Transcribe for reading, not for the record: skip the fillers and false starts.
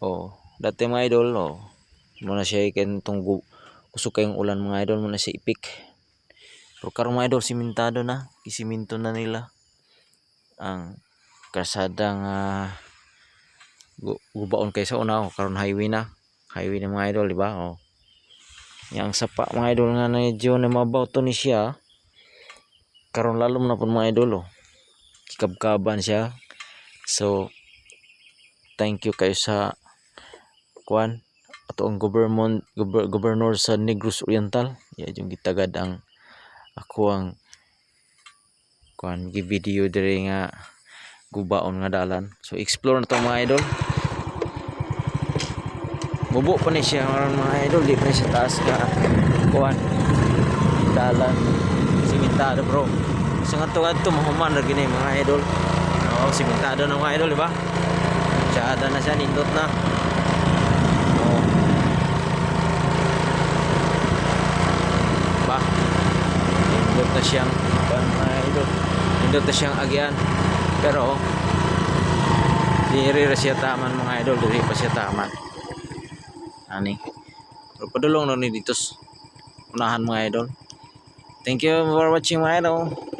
Oh, dati mga idol, oh. Muna siya ikentong kusog kayong ulan mga idol, muna siya ipik. Pero karon mga idol, simentado na, isiminto na nila ang kasadang gubaon kay sa una, oh. Karon highway na mga idol, di ba? Oh. Yang sapa mga idol nga medyo na mabaw to ni siya. Karon lalom na pud mga idol, oh. Kikabkaban siya. So thank you kayo sa kuan ato ang gobernador sa Negros Oriental. Yung gitagad ang ako ang kuan gi-video diri nga gubaon nga dalan. So explore na to mga idol. Bubo pa ni siya mga idol, di pa ni siya taas ka kuan dalan simentado bro. So ngadto mahuman ra gini mga idol. Oh, simentado na mga idol, di ba? Tsada na siya, nindot na. Oh. Ba? Nindot na siyang mga idol. Nindot na siyang agyan. Pero diri ra siya taman mga idol, diri pa siya taman. Ani. Pero padulong no ni dito unahan mga idol. Thank you for watching mga idol.